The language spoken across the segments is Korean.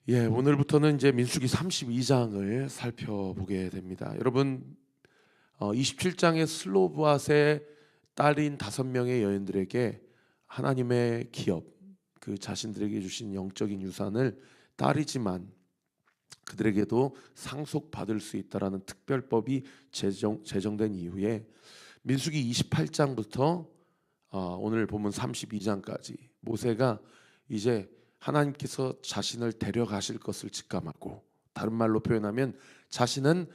오늘부터는 이제 민수기 32장을 살펴보게 됩니다. 여러분, 27장의 슬로브앗의 딸인 5명의 여인들에게 하나님의 기업, 그 자신들에게 주신 영적인 유산을 딸이지만 그들에게도 상속받을 수 있다라는 특별법이 제정된 이후에 민수기 28장부터 오늘 본문 32장까지 모세가 이제 하나님께서 자신을 데려가실 것을 직감하고, 다른 말로 표현하면 자신은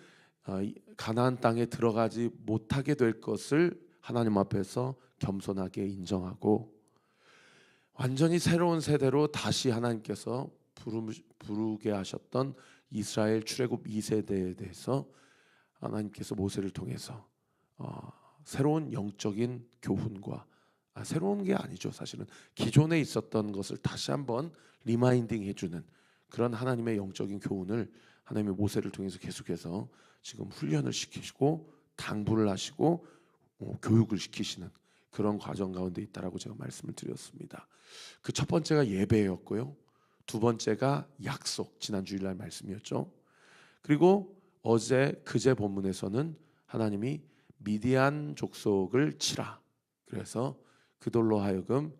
가나안 땅에 들어가지 못하게 될 것을 하나님 앞에서 겸손하게 인정하고, 완전히 새로운 세대로 다시 하나님께서 부르게 하셨던 이스라엘 출애굽 2세대에 대해서 하나님께서 모세를 통해서 새로운 영적인 교훈과, 새로운 게 아니죠, 사실은 기존에 있었던 것을 다시 한번 리마인딩 해주는 그런 하나님의 영적인 교훈을 하나님의 모세를 통해서 계속해서 지금 훈련을 시키시고 당부를 하시고 교육을 시키시는 그런 과정 가운데 있다라고 제가 말씀을 드렸습니다. 그 첫 번째가 예배였고요, 두 번째가 약속, 지난 주일날 말씀이었죠. 그리고 그제 본문에서는 하나님이 미디안 족속을 치라, 그래서 그들로 하여금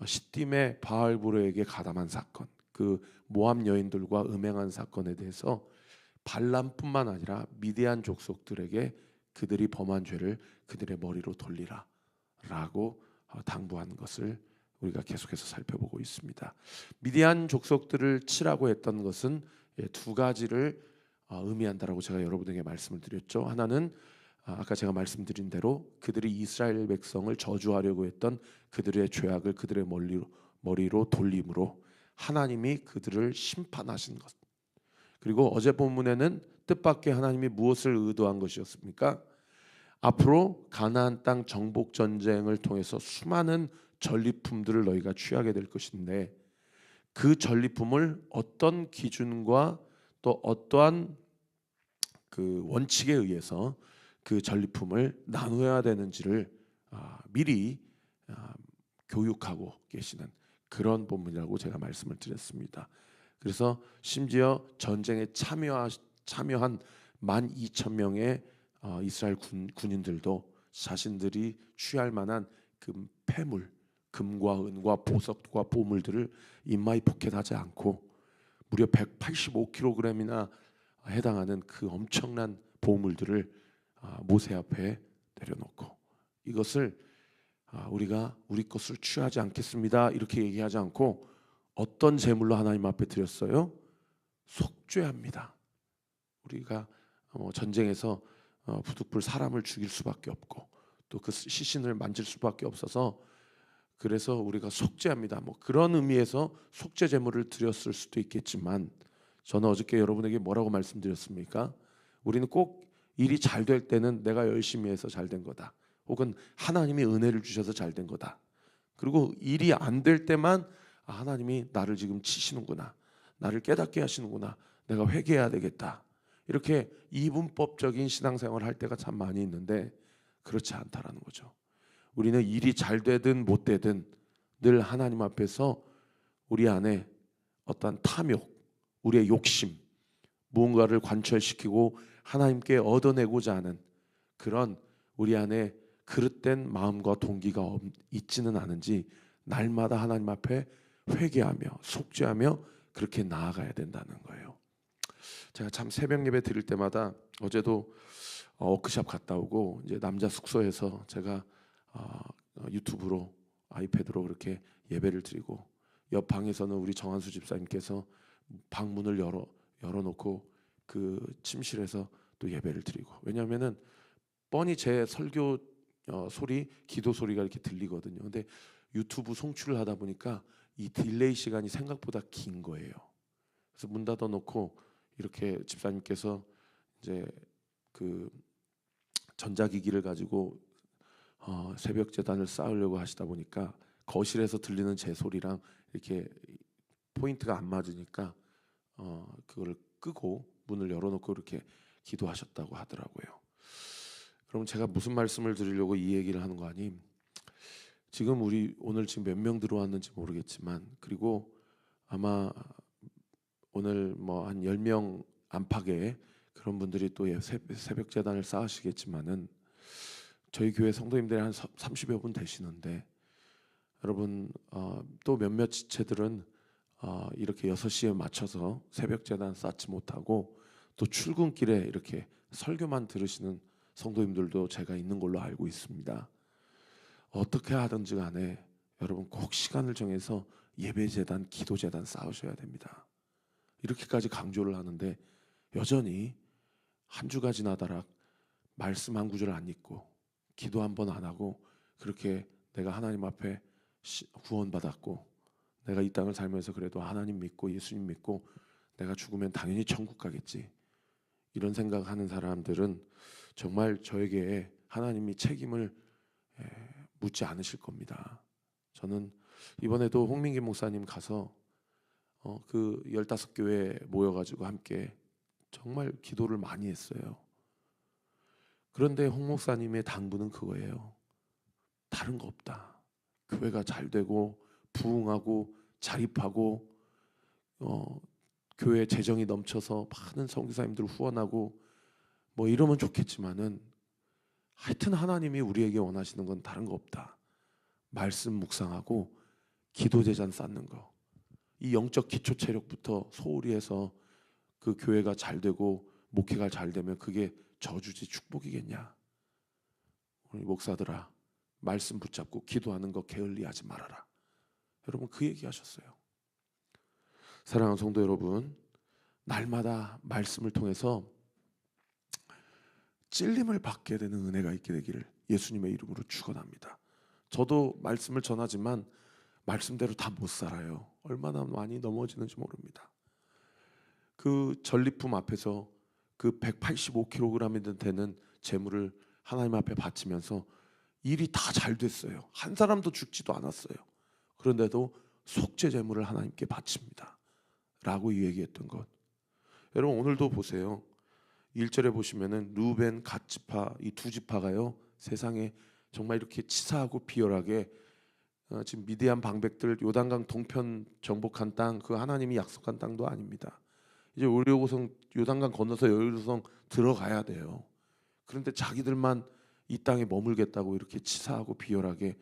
시딤의 바알브로에게 가담한 사건, 그 모압 여인들과 음행한 사건에 대해서 발람뿐만 아니라 미디안 족속들에게 그들이 범한 죄를 그들의 머리로 돌리라 라고 당부한 것을 우리가 계속해서 살펴보고 있습니다. 미디안 족속들을 치라고 했던 것은 두 가지를 의미한다라고 제가 여러분에게 말씀을 드렸죠. 하나는 아까 제가 말씀드린 대로 그들이 이스라엘 백성을 저주하려고 했던 그들의 죄악을 그들의 머리로 돌림으로 하나님이 그들을 심판하신 것. 그리고 어제 본문에는 뜻밖의 하나님이 무엇을 의도한 것이었습니까? 앞으로 가나안 땅 정복 전쟁을 통해서 수많은 전리품들을 너희가 취하게 될 것인데, 그 전리품을 어떤 기준과 또 어떠한 그 원칙에 의해서 그 전리품을 나누어야 되는지를 미리 교육하고 계시는 그런 본문이라고 제가 말씀을 드렸습니다. 그래서 심지어 전쟁에 참여한 12,000명의 이스라엘 군인들도 자신들이 취할 만한 그 폐물, 금과 은과 보석과 보물들을 인마이 포켓하지 않고 무려 185kg이나 해당하는 그 엄청난 보물들을 모세 앞에 내려놓고, 이것을 우리가 우리 것을 취하지 않겠습니다 이렇게 얘기하지 않고 어떤 제물로 하나님 앞에 드렸어요? 속죄합니다. 우리가 전쟁에서 부득불 사람을 죽일 수밖에 없고 또 그 시신을 만질 수밖에 없어서, 그래서 우리가 속죄합니다, 그런 의미에서 속죄 제물을 드렸을 수도 있겠지만, 저는 어저께 여러분에게 뭐라고 말씀드렸습니까? 우리는 꼭 일이 잘 될 때는 내가 열심히 해서 잘 된 거다, 혹은 하나님이 은혜를 주셔서 잘 된 거다. 그리고 일이 안 될 때만 하나님이 나를 지금 치시는구나, 나를 깨닫게 하시는구나, 내가 회개해야 되겠다, 이렇게 이분법적인 신앙생활을 할 때가 참 많이 있는데, 그렇지 않다라는 거죠. 우리는 일이 잘 되든 못 되든 늘 하나님 앞에서 우리 안에 어떠한 탐욕, 우리의 욕심, 무언가를 관철시키고 하나님께 얻어내고자 하는 그런 우리 안에 그릇된 마음과 동기가 있지는 않은지 날마다 하나님 앞에 회개하며 속죄하며 그렇게 나아가야 된다는 거예요. 제가 참 새벽 예배 드릴 때마다, 어제도 워크숍 갔다 오고 이제 남자 숙소에서 제가 유튜브로, 아이패드로 그렇게 예배를 드리고, 옆 방에서는 우리 정한수 집사님께서 방문을 열어놓고 그 침실에서 또 예배를 드리고, 왜냐하면은 뻔히 제 설교 소리, 기도 소리가 이렇게 들리거든요. 근데 유튜브 송출을 하다 보니까 이 딜레이 시간이 생각보다 긴 거예요. 그래서 문 닫아 놓고 이렇게 집사님께서 이제 그 전자기기를 가지고 새벽 제단을 쌓으려고 하시다 보니까 거실에서 들리는 제 소리랑 이렇게 포인트가 안 맞으니까 그걸 끄고 문을 열어놓고 이렇게 기도하셨다고 하더라고요. 그럼 제가 무슨 말씀을 드리려고 이 얘기를 하는 거 아님? 지금 우리 오늘 지금 몇 명 들어왔는지 모르겠지만, 그리고 아마 오늘 뭐 한 10명 안팎의 그런 분들이 또 새벽 제단을 쌓으시겠지만은 저희 교회 성도님들이 한 30여 분 되시는데 여러분 또 몇몇 지체들은 이렇게 6시에 맞춰서 새벽 제단 쌓지 못하고 또 출근길에 이렇게 설교만 들으시는 성도님들도 제가 있는 걸로 알고 있습니다. 어떻게 하든지 간에 여러분 꼭 시간을 정해서 예배 제단, 기도 제단 쌓으셔야 됩니다. 이렇게까지 강조를 하는데 여전히 한 주가 지나다락 말씀 한 구절 안 읽고 기도 한 번 안 하고 그렇게 내가 하나님 앞에 구원받았고 내가 이 땅을 살면서 그래도 하나님 믿고 예수님 믿고 내가 죽으면 당연히 천국 가겠지, 이런 생각하는 사람들은 정말 저에게 하나님이 책임을 묻지 않으실 겁니다. 저는 이번에도 홍민기 목사님 가서 그 15교회 모여가지고 함께 정말 기도를 많이 했어요. 그런데 홍 목사님의 당부는 그거예요. 다른 거 없다. 교회가 잘 되고 부흥하고 자립하고 교회 재정이 넘쳐서 많은 선교사님들 후원하고 뭐 이러면 좋겠지만은 하여튼 하나님이 우리에게 원하시는 건 다른 거 없다. 말씀 묵상하고 기도 제단 쌓는 거. 이 영적 기초 체력부터 소홀히 해서 그 교회가 잘 되고 목회가 잘 되면 그게 저주지 축복이겠냐. 우리 목사들아, 말씀 붙잡고 기도하는 거 게을리하지 말아라. 여러분 그 얘기하셨어요. 사랑하는 성도 여러분, 날마다 말씀을 통해서 찔림을 받게 되는 은혜가 있게 되기를 예수님의 이름으로 축원합니다. 저도 말씀을 전하지만 말씀대로 다 못 살아요. 얼마나 많이 넘어지는지 모릅니다. 그 전리품 앞에서 그 185kg이 되는 재물을 하나님 앞에 바치면서 일이 다 잘 됐어요. 한 사람도 죽지도 않았어요. 그런데도 속죄 재물을 하나님께 바칩니다 라고 얘기했던 것. 여러분 오늘도 보세요. 1절에 보시면은 루벤, 갓 지파, 이 두 지파가요 세상에 정말 이렇게 치사하고 비열하게 지금 미디안 방백들 요단강 동편 정복한 땅, 그 하나님이 약속한 땅도 아닙니다. 이제 여리고성 요단강 건너서 여리고성 들어가야 돼요. 그런데 자기들만 이 땅에 머물겠다고 이렇게 치사하고 비열하게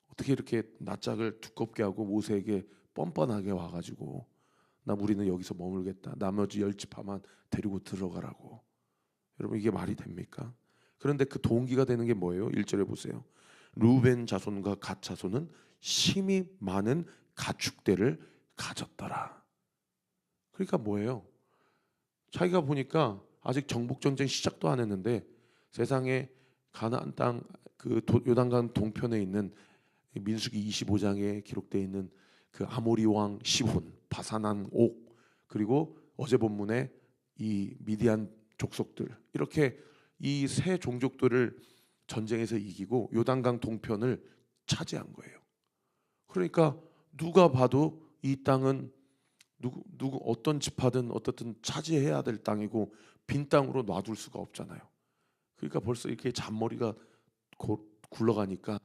어떻게 이렇게 낯짝을 두껍게 하고 모세에게 뻔뻔하게 와가지고 우리는 여기서 머물겠다, 나머지 10지파만 데리고 들어가라고. 여러분 이게 말이 됩니까? 그런데 그 동기가 되는 게 뭐예요? 1절에 보세요. 루벤 자손과 갓 자손은 심히 많은 가축대를 가졌더라. 그러니까 뭐예요? 자기가 보니까 아직 정복전쟁 시작도 안 했는데 세상에 가나안 땅 그 요단강 동편에 있는 민수기 25장에 기록되어 있는 그 아모리 왕 시혼, 바산왕 옥, 그리고 어제 본문에 이 미디안 족속들, 이렇게 이 세 종족들을 전쟁에서 이기고 요단강 동편을 차지한 거예요. 그러니까 누가 봐도 이 땅은 누구 어떤 지파든 어떻든 차지해야 될 땅이고 빈 땅으로 놔둘 수가 없잖아요. 그러니까 벌써 이렇게 잔머리가 굴러가니까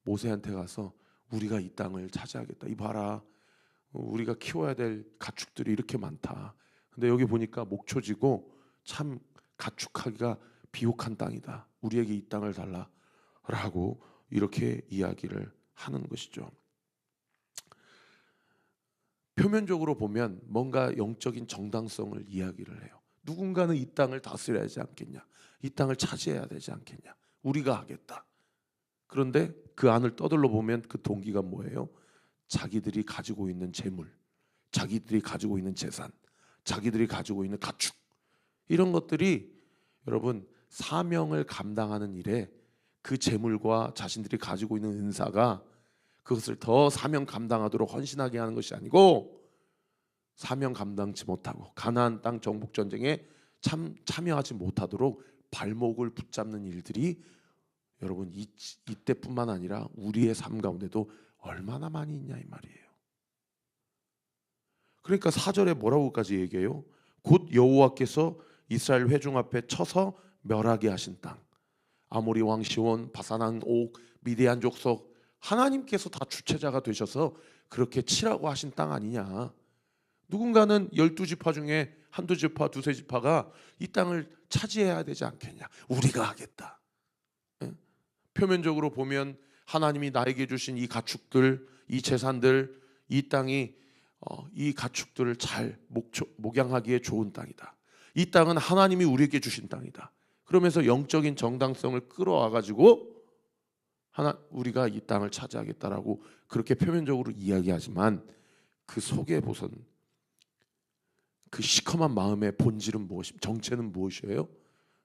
모세한테 가서 우리가 이 땅을 차지하겠다. 이 봐라, 우리가 키워야 될 가축들이 이렇게 많다. 근데 여기 보니까 목초지고 참 가축하기가 비옥한 땅이다. 우리에게 이 땅을 달라라고 이렇게 이야기를 하는 것이죠. 표면적으로 보면 뭔가 영적인 정당성을 이야기를 해요. 누군가는 이 땅을 다스려야 하지 않겠냐, 이 땅을 차지해야 되지 않겠냐, 우리가 하겠다. 그런데 그 안을 떠들러 보면 그 동기가 뭐예요? 자기들이 가지고 있는 재물, 자기들이 가지고 있는 재산, 자기들이 가지고 있는 가축, 이런 것들이 여러분 사명을 감당하는 일에 그 재물과 자신들이 가지고 있는 은사가 그것을 더 사명 감당하도록 헌신하게 하는 것이 아니고 사명 감당치 못하고 가나안 땅 정복 전쟁에 참여하지 못하도록 발목을 붙잡는 일들이 여러분 이때뿐만 아니라 우리의 삶 가운데도 얼마나 많이 있냐 이 말이에요. 그러니까 4절에 뭐라고까지 얘기해요? 곧 여호와께서 이스라엘 회중 앞에 쳐서 멸하게 하신 땅, 아모리 왕 시혼, 바산왕 옥, 미디안 족속, 하나님께서 다 주체자가 되셔서 그렇게 치라고 하신 땅 아니냐. 누군가는 12지파 중에 한두 지파, 두세 지파가 이 땅을 차지해야 되지 않겠냐. 우리가 하겠다. 예? 표면적으로 보면 하나님이 나에게 주신 이 가축들, 이 재산들, 이 땅이 이 가축들을 잘 목양하기에 좋은 땅이다. 이 땅은 하나님이 우리에게 주신 땅이다. 그러면서 영적인 정당성을 끌어와 가지고 우리가 이 땅을 차지하겠다라고 그렇게 표면적으로 이야기하지만 그 속에 보선 그 시커먼 마음의 본질은 정체는 무엇이에요?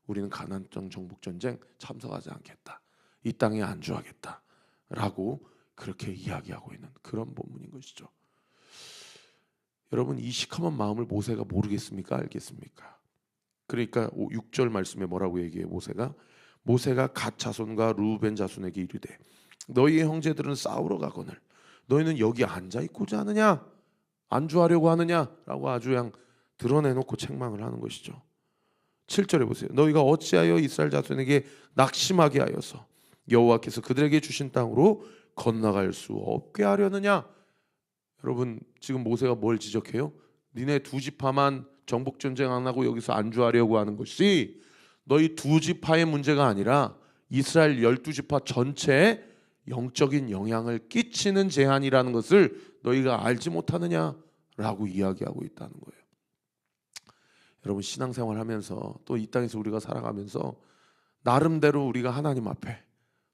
우리는 가나안 땅 정복 전쟁 참석하지 않겠다. 이 땅에 안주하겠다라고 그렇게 이야기하고 있는 그런 본문인 것이죠. 여러분, 이 시커먼 마음을 모세가 모르겠습니까? 알겠습니까? 그러니까 6절 말씀에 뭐라고 얘기해요? 모세가 갓 자손과 루벤 자손에게 이르되 너희의 형제들은 싸우러 가거늘 너희는 여기 앉아 있고자 하느냐? 안주하려고 하느냐라고 아주 그냥 드러내놓고 책망을 하는 것이죠. 7절에 보세요. 너희가 어찌하여 이스라엘 자손에게 낙심하게 하여서 여호와께서 그들에게 주신 땅으로 건너갈 수 없게 하려느냐? 여러분, 지금 모세가 뭘 지적해요? 니네 두 지파만 정복 전쟁 안 하고 여기서 안주하려고 하는 것이 너희 두 지파의 문제가 아니라 이스라엘 12지파 전체에 영적인 영향을 끼치는 제한이라는 것을 너희가 알지 못하느냐라고 이야기하고 있다는 거예요. 여러분, 신앙생활 하면서 또 이 땅에서 우리가 살아가면서 나름대로 우리가 하나님 앞에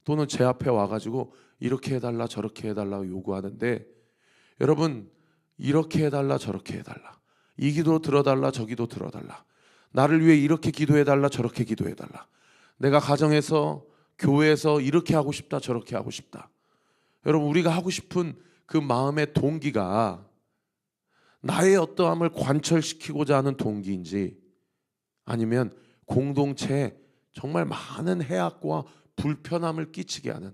또는 제 앞에 와가지고 이렇게 해달라 저렇게 해달라고 요구하는데, 여러분, 이렇게 해달라 저렇게 해달라, 이 기도 들어달라 저 기도 들어달라, 나를 위해 이렇게 기도해달라 저렇게 기도해달라, 내가 가정에서 교회에서 이렇게 하고 싶다 저렇게 하고 싶다. 여러분, 우리가 하고 싶은 그 마음의 동기가 나의 어떠함을 관철시키고자 하는 동기인지, 아니면 공동체에 정말 많은 해악과 불편함을 끼치게 하는,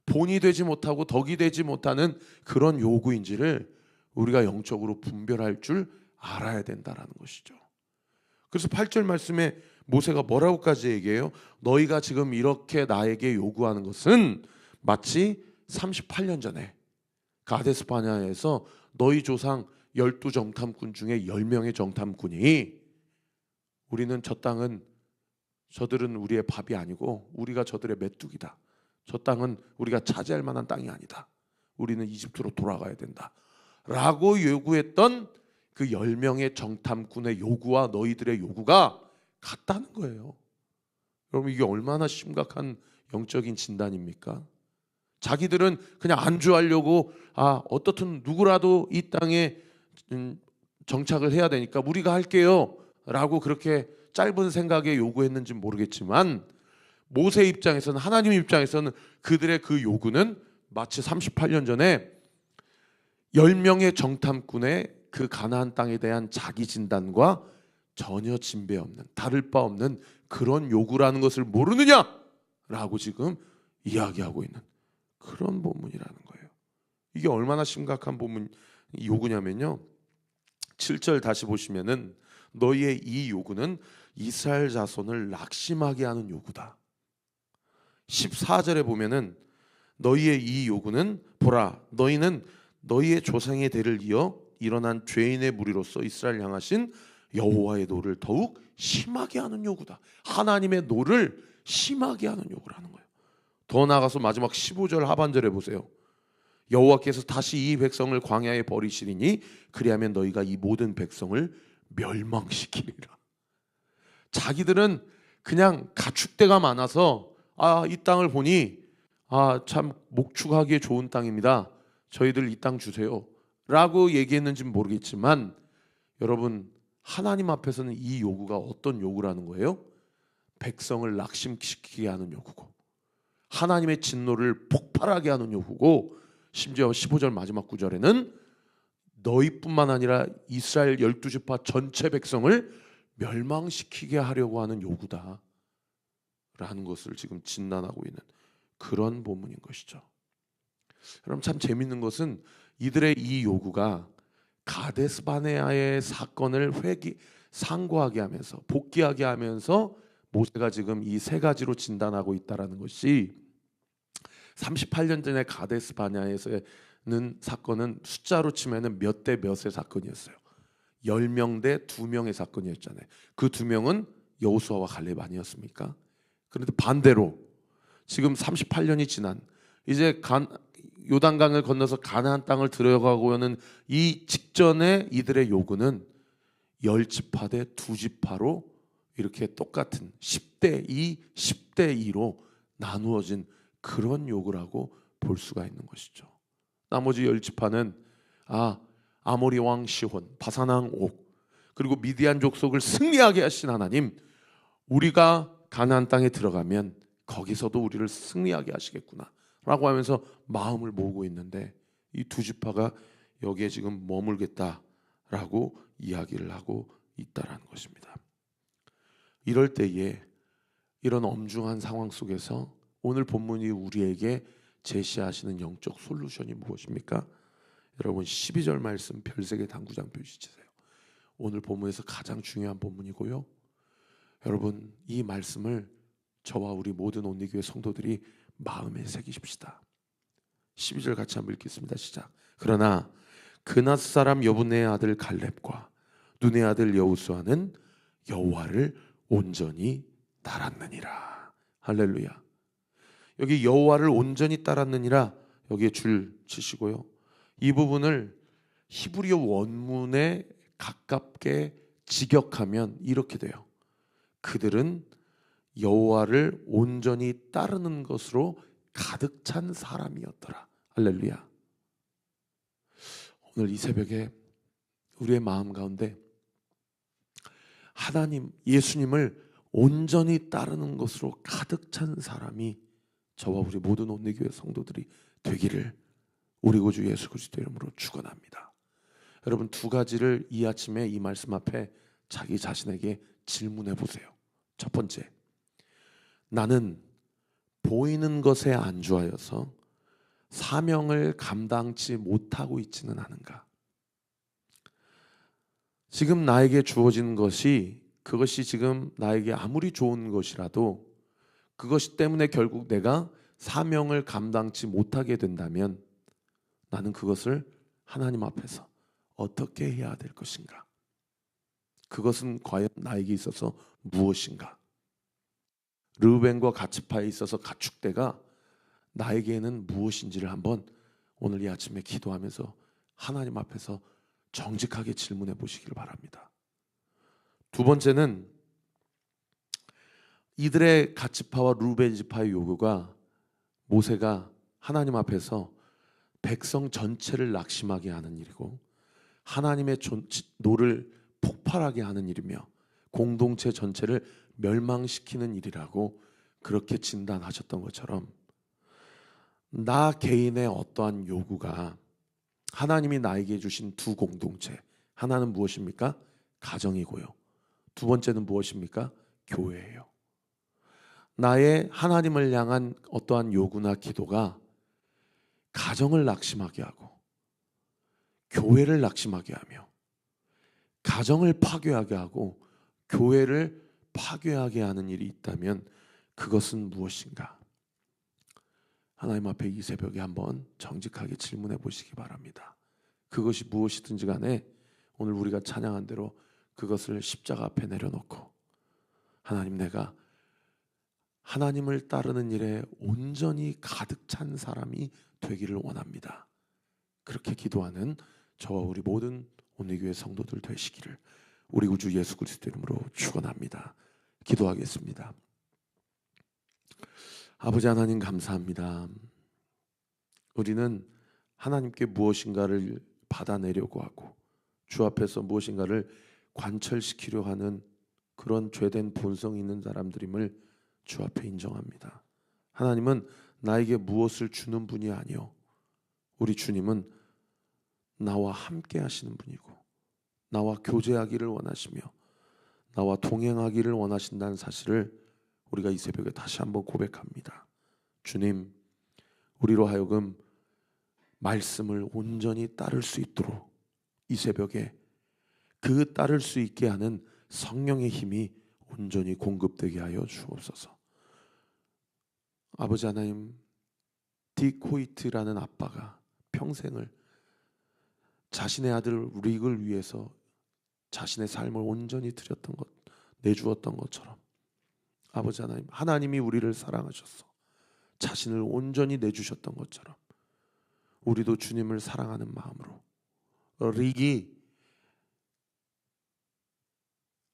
본이 되지 못하고 덕이 되지 못하는 그런 요구인지를 우리가 영적으로 분별할 줄 알아야 된다라는 것이죠. 그래서 8절 말씀에 모세가 뭐라고까지 얘기해요? 너희가 지금 이렇게 나에게 요구하는 것은 마치 38년 전에 가데스 바네아에서 너희 조상 12정탐꾼 중에 10명의 정탐꾼이 우리는 저들은 우리의 밥이 아니고 우리가 저들의 메뚜기다. 저 땅은 우리가 차지할 만한 땅이 아니다. 우리는 이집트로 돌아가야 된다 라고 요구했던 그 10명의 정탐꾼의 요구와 너희들의 요구가 같다는 거예요. 여러분, 이게 얼마나 심각한 영적인 진단입니까? 자기들은 그냥 안주하려고 어떻든 누구라도 이 땅에 정착을 해야 되니까 우리가 할게요 라고 그렇게 짧은 생각에 요구했는지 모르겠지만, 모세 입장에서는, 하나님 입장에서는 그들의 그 요구는 마치 38년 전에 10명의 정탐꾼의 그 가나안 땅에 대한 자기 진단과 전혀 진배 없는, 다를 바 없는 그런 요구라는 것을 모르느냐라고 지금 이야기하고 있는 그런 본문이라는 거예요. 이게 얼마나 심각한 요구냐면요, 7절 다시 보시면은 너희의 이 요구는 이스라엘 자손을 낙심하게 하는 요구다. 14절에 보면은 너희의 이 요구는 보라, 너희는 너희의 조상의 대를 이어 일어난 죄인의 무리로서 이스라엘 향하신 여호와의 노를 더욱 심하게 하는 요구다. 하나님의 노를 심하게 하는 요구라는 거예요. 더 나아가서 마지막 15절 하반절에 보세요. 여호와께서 다시 이 백성을 광야에 버리시리니 그리하면 너희가 이 모든 백성을 멸망시키리라. 자기들은 그냥 가축대가 많아서 이 땅을 보니 참 목축하기에 좋은 땅입니다, 저희들 이 땅 주세요 라고 얘기했는지는 모르겠지만, 여러분, 하나님 앞에서는 이 요구가 어떤 요구라는 거예요? 백성을 낙심시키게 하는 요구고, 하나님의 진노를 폭발하게 하는 요구고, 심지어 15절 마지막 구절에는 너희뿐만 아니라 이스라엘 12지파 전체 백성을 멸망시키게 하려고 하는 요구다 라는 것을 지금 진단하고 있는 그런 본문인 것이죠. 여러분, 참 재밌는 것은 이들의 이 요구가 가데스 바네아의 사건을 상고하게 하면서, 복귀하게 하면서 모세가 지금 이 세 가지로 진단하고 있다는 것이, 38년 전에 가데스 바네아에서는 사건은 숫자로 치면은 몇 대 몇의 사건이었어요. 10명 대 2명의 사건이었잖아요. 그 2명은 여호수아와 갈렙 아니었습니까? 그런데 반대로 지금 38년이 지난 이제 요단강을 건너서 가나안 땅을 들어가고 하는 이 직전에 이들의 요구는 10지파 대 2지파로 이렇게 똑같은 10대 2, 10대 2로 나누어진 그런 요구라고 볼 수가 있는 것이죠. 나머지 10지파는 아모리 왕 시혼, 바산 왕 옥, 그리고 미디안 족속을 승리하게 하신 하나님, 우리가 가나안 땅에 들어가면 거기서도 우리를 승리하게 하시겠구나 라고 하면서 마음을 모으고 있는데, 이 2지파가 여기에 지금 머물겠다라고 이야기를 하고 있다라는 것입니다. 이럴 때에 이런 엄중한 상황 속에서 오늘 본문이 우리에게 제시하시는 영적 솔루션이 무엇입니까? 여러분 12절 말씀 별세개 당구장 표시치세요. 오늘 본문에서 가장 중요한 본문이고요. 여러분 이 말씀을 저와 우리 모든 온리교회 성도들이 마음에 새기십시다. 12절 같이 한번 읽겠습니다. 시작. 그러나 그낫 사람 여분의 아들 갈렙과 눈의 아들 여호수아는 여호와를 온전히 따랐느니라. 할렐루야. 여기 여호와를 온전히 따랐느니라, 여기에 줄 치시고요. 이 부분을 히브리어 원문에 가깝게 직역하면 이렇게 돼요. 그들은 여호와를 온전히 따르는 것으로 가득 찬 사람이었더라. 할렐루야. 오늘 이 새벽에 우리의 마음 가운데 하나님, 예수님을 온전히 따르는 것으로 가득 찬 사람이 저와 우리 모든 온리교회 성도들이 되기를 우리 구주 예수 그리스도 이름으로 축원합니다. 여러분 2가지를 이 아침에 이 말씀 앞에 자기 자신에게 질문해 보세요. 첫 번째, 나는 보이는 것에 안주하여서 사명을 감당치 못하고 있지는 않은가? 지금 나에게 주어진 것이, 그것이 지금 나에게 아무리 좋은 것이라도 그것 때문에 결국 내가 사명을 감당치 못하게 된다면 나는 그것을 하나님 앞에서 어떻게 해야 될 것인가? 그것은 과연 나에게 있어서 무엇인가? 르우벤과 갓지파에 있어서 가축대가 나에게는 무엇인지를 한번 오늘 이 아침에 기도하면서 하나님 앞에서 정직하게 질문해 보시기를 바랍니다. 두 번째는 이들의 갓지파와 르우벤 지파의 요구가 모세가 하나님 앞에서 백성 전체를 낙심하게 하는 일이고 하나님의 노를 폭발하게 하는 일이며 공동체 전체를 멸망시키는 일이라고 그렇게 진단하셨던 것처럼, 나 개인의 어떠한 요구가 하나님이 나에게 주신 두 공동체, 하나는 무엇입니까? 가정이고요. 두 번째는 무엇입니까? 교회예요. 나의 하나님을 향한 어떠한 요구나 기도가 가정을 낙심하게 하고 교회를 낙심하게 하며 가정을 파괴하게 하고 교회를 파괴하게 하는 일이 있다면 그것은 무엇인가? 하나님 앞에 이 새벽에 한번 정직하게 질문해 보시기 바랍니다. 그것이 무엇이든지 간에 오늘 우리가 찬양한 대로 그것을 십자가 앞에 내려놓고, 하나님, 내가 하나님을 따르는 일에 온전히 가득 찬 사람이 되기를 원합니다. 그렇게 기도하는 저와 우리 모든 온리교회 성도들 되시기를 우리 구주 예수 그리스도 이름으로 축원합니다. 기도하겠습니다. 아버지 하나님 감사합니다. 우리는 하나님께 무엇인가를 받아내려고 하고 주 앞에서 무엇인가를 관철시키려 하는 그런 죄된 본성이 있는 사람들임을 주 앞에 인정합니다. 하나님은 나에게 무엇을 주는 분이 아니요, 우리 주님은 나와 함께 하시는 분이고 나와 교제하기를 원하시며 나와 동행하기를 원하신다는 사실을 우리가 이 새벽에 다시 한번 고백합니다. 주님, 우리로 하여금 말씀을 온전히 따를 수 있도록 이 새벽에 그 따를 수 있게 하는 성령의 힘이 온전히 공급되게 하여 주옵소서. 아버지 하나님, 디코이트라는 아빠가 평생을 자신의 아들 릭을 위해서 자신의 삶을 온전히 드렸던 것, 내주었던 것처럼 아버지 하나님, 하나님이 우리를 사랑하셔서 자신을 온전히 내주셨던 것처럼 우리도 주님을 사랑하는 마음으로, 릭이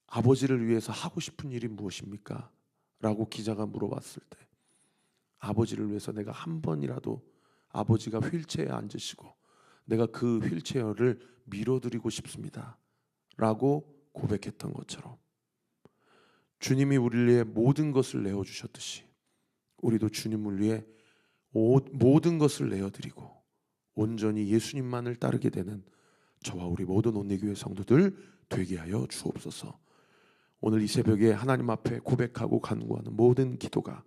아버지를 위해서 하고 싶은 일이 무엇입니까? 라고 기자가 물어봤을 때 아버지를 위해서 내가 한 번이라도 아버지가 휠체어에 앉으시고 내가 그 휠체어를 밀어드리고 싶습니다 라고 고백했던 것처럼 주님이 우리를 위해 모든 것을 내어주셨듯이 우리도 주님을 위해 모든 것을 내어드리고 온전히 예수님만을 따르게 되는 저와 우리 모든 온리교회 성도들 되게 하여 주옵소서. 오늘 이 새벽에 하나님 앞에 고백하고 간구하는 모든 기도가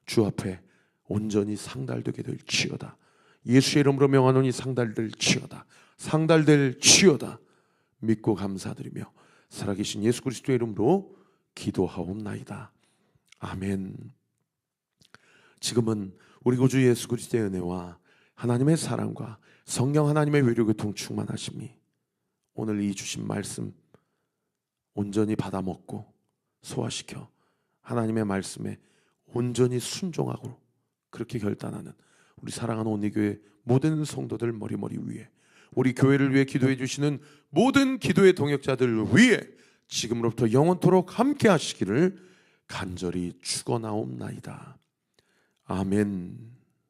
주 앞에 온전히 상달되게 될지어다. 예수의 이름으로 명하노니 상달될지어다. 상달될지어다. 믿고 감사드리며 살아계신 예수 그리스도의 이름으로 기도하옵나이다. 아멘. 지금은 우리 구주 예수 그리스도의 은혜와 하나님의 사랑과 성령 하나님의 위로교통 충만하심이 오늘 이 주신 말씀 온전히 받아먹고 소화시켜 하나님의 말씀에 온전히 순종하고 그렇게 결단하는 우리 사랑하는 온리교회 모든 성도들 머리머리 위에, 우리 교회를 위해 기도해 주시는 모든 기도의 동역자들 위에 지금으로부터 영원토록 함께 하시기를 간절히 축원하옵나이다. 아멘.